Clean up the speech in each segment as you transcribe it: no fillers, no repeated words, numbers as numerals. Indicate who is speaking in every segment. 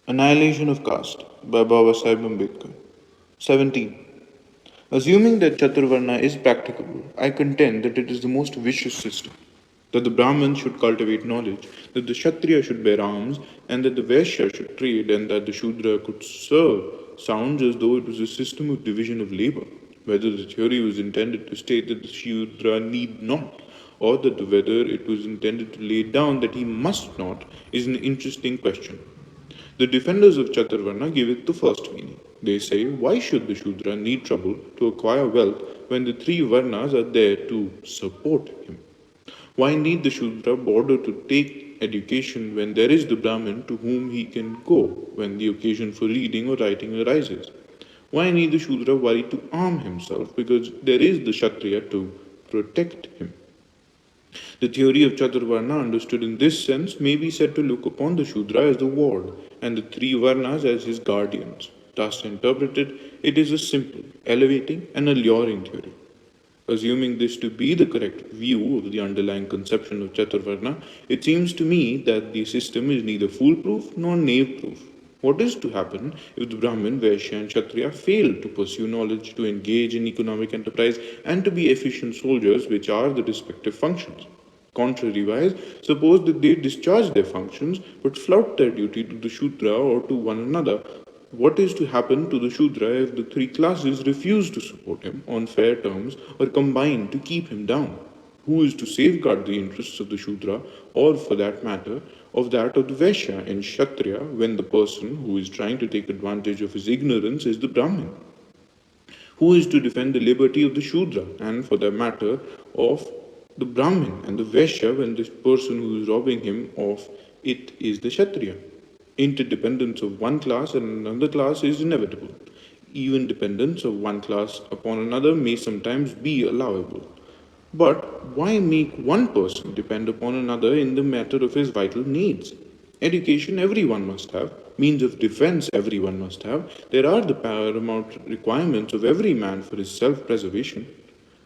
Speaker 1: Annihilation of Caste by Baba Sahib Ambedkar. 17. Assuming that Chaturvarna is practicable, I contend that it is the most vicious system. That the Brahmin should cultivate knowledge, that the Kshatriya should bear arms, and that the Vaishya should trade, and that the Shudra could serve sounds as though it was a system of division of labor. Whether the theory was intended to state that the Shudra need not, or that whether it was intended to lay down that he must not, is an interesting question. The defenders of Chaturvarna give it the first meaning. They say, why should the Shudra need trouble to acquire wealth when the three Varnas are there to support him? Why need the Shudra bother to take education when there is the Brahmin to whom he can go when the occasion for reading or writing arises? Why need the Shudra worry to arm himself because there is the Kshatriya to protect him? The theory of Chaturvarna, understood in this sense, may be said to look upon the Shudra as the ward and the three Varnas as his guardians. Thus interpreted, it is a simple, elevating, and alluring theory. Assuming this to be the correct view of the underlying conception of Chaturvarna, it seems to me that the system is neither foolproof nor knave-proof. What is to happen if the Brahmin, Vaishya, and Kshatriya fail to pursue knowledge, to engage in economic enterprise, and to be efficient soldiers, which are the respective functions? Contrariwise, suppose that they discharge their functions but flout their duty to the Shudra or to one another. What is to happen to the Shudra if the three classes refuse to support him on fair terms or combine to keep him down? Who is to safeguard the interests of the Shudra, or for that matter, of that of the Vaishya and Kshatriya, when the person who is trying to take advantage of his ignorance is the Brahmin? Who is to defend the liberty of the Shudra, and for that matter, of the Brahmin and the Vaishya, when the person who is robbing him of it is the Kshatriya? Interdependence of one class and another class is inevitable. Even dependence of one class upon another may sometimes be allowable. But why make one person depend upon another in the matter of his vital needs? Education everyone must have, means of defense everyone must have. There are the paramount requirements of every man for his self preservation.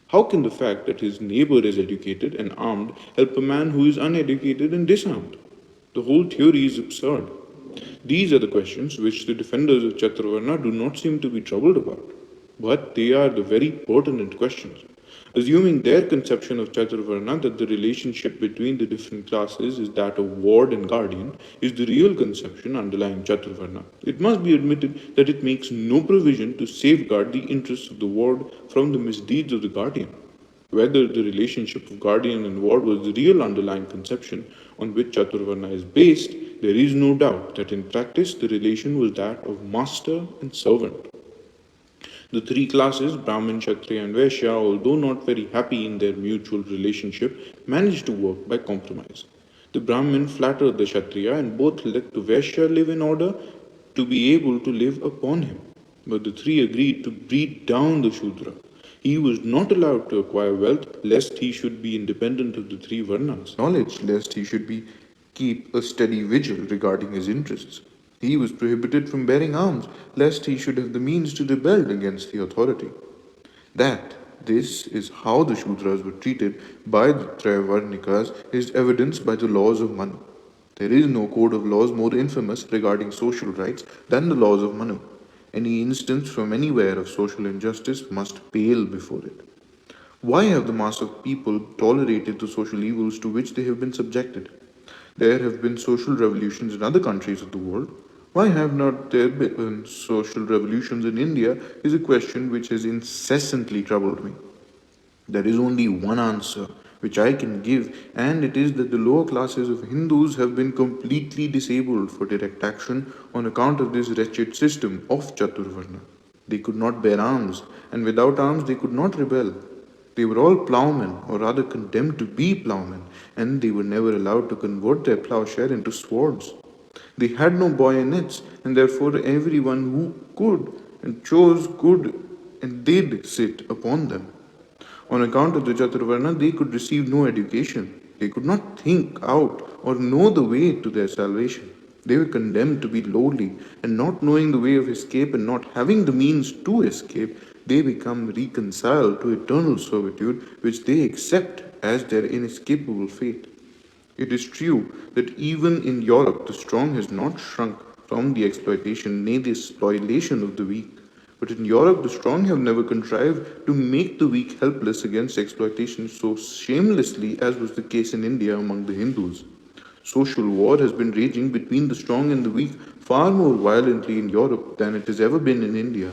Speaker 1: How can the fact that his neighbor is educated and armed help a man who is uneducated and disarmed? The whole theory is absurd. These are the questions which the defenders of Chaturvarna do not seem to be troubled about, but they are the very pertinent questions. Assuming their conception of Chaturvarna, that the relationship between the different classes is that of ward and guardian, is the real conception underlying Chaturvarna, it must be admitted that it makes no provision to safeguard the interests of the ward from the misdeeds of the guardian. Whether the relationship of guardian and ward was the real underlying conception on which Chaturvarna is based, there is no doubt that in practice the relation was that of master and servant. The three classes, Brahmin, Kshatriya, and Vaishya, although not very happy in their mutual relationship, managed to work by compromise. The Brahmin flattered the Kshatriya, and both let the Vaishya live in order to be able to live upon him. But the three agreed to breed down the Shudra. He was not allowed to acquire wealth, lest he should be independent of the three Varnas. Knowledge, lest he should be keep a steady vigil regarding his interests. He was prohibited from bearing arms, lest he should have the means to rebel against the authority. This is how the Shudras were treated by the Traivarnikas is evidenced by the laws of Manu. There is no code of laws more infamous regarding social rights than the laws of Manu. Any instance from anywhere of social injustice must pale before it. Why have the mass of people tolerated the social evils to which they have been subjected? There have been social revolutions in other countries of the world. Why have not there been social revolutions in India is a question which has incessantly troubled me. There is only one answer which I can give, and it is that the lower classes of Hindus have been completely disabled for direct action on account of this wretched system of Chaturvarna. They could not bear arms, and without arms they could not rebel. They were all ploughmen, or rather condemned to be ploughmen, and they were never allowed to convert their ploughshare into swords. They had no bayonets, and therefore everyone who could and chose could and did sit upon them. On account of the Chaturvarna, they could receive no education. They could not think out or know the way to their salvation. They were condemned to be lowly, and not knowing the way of escape and not having the means to escape, they become reconciled to eternal servitude, which they accept as their inescapable fate. It is true that even in Europe the strong has not shrunk from the exploitation, nay, the spoliation of the weak. But in Europe, the strong have never contrived to make the weak helpless against exploitation so shamelessly as was the case in India among the Hindus. Social war has been raging between the strong and the weak far more violently in Europe than it has ever been in India.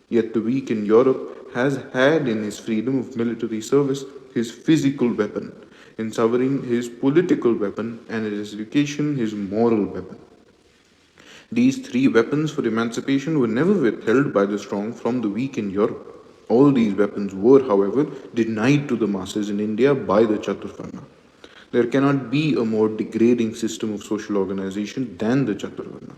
Speaker 1: Yet the weak in Europe has had in his freedom of military service his physical weapon, in sovereign his political weapon, and in his education his moral weapon. These three weapons for emancipation were never withheld by the strong from the weak in Europe. All these weapons were, however, denied to the masses in India by the Chaturvarna. There cannot be a more degrading system of social organization than the Chaturvarna.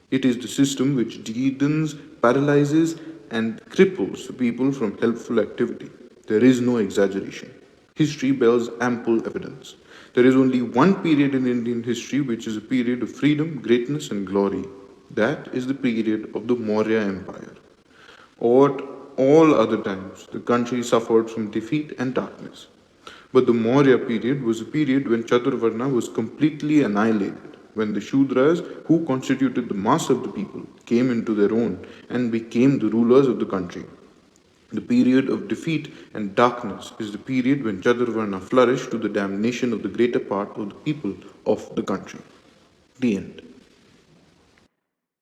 Speaker 1: It is the system which deadens, paralyzes, and cripples people from helpful activity. There is no exaggeration. History bears ample evidence. There is only one period in Indian history which is a period of freedom, greatness, and glory. That is the period of the Maurya Empire. At all other times, the country suffered from defeat and darkness. But the Maurya period was a period when Chaturvarna was completely annihilated, when the Shudras, who constituted the mass of the people, came into their own and became the rulers of the country. The period of defeat and darkness is the period when Chaturvarna flourished to the damnation of the greater part of the people of the country. The end.